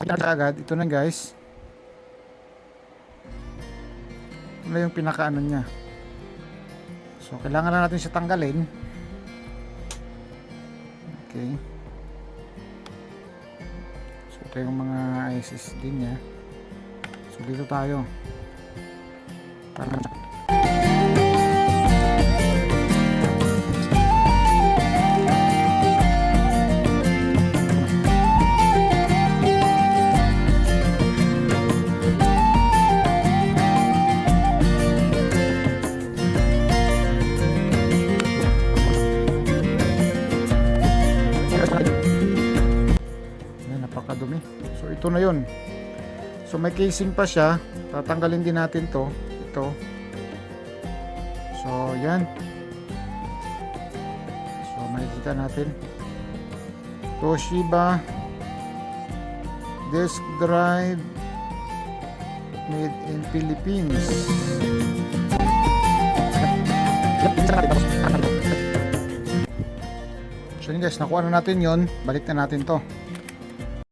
agad, ito na guys. Ito na yung pinakaano niya. So kailangan na natin siya tanggalin. Okay. So ito yung mga SSD niya. So dito tayo. Para napakadumi. So ito na yun. So may casing pa siya. Tatanggalin din natin to. Ito. So yan. So makikita natin. Toshiba disk drive made in Philippines. So yun guys, nakuha na natin yon. Balik na natin to.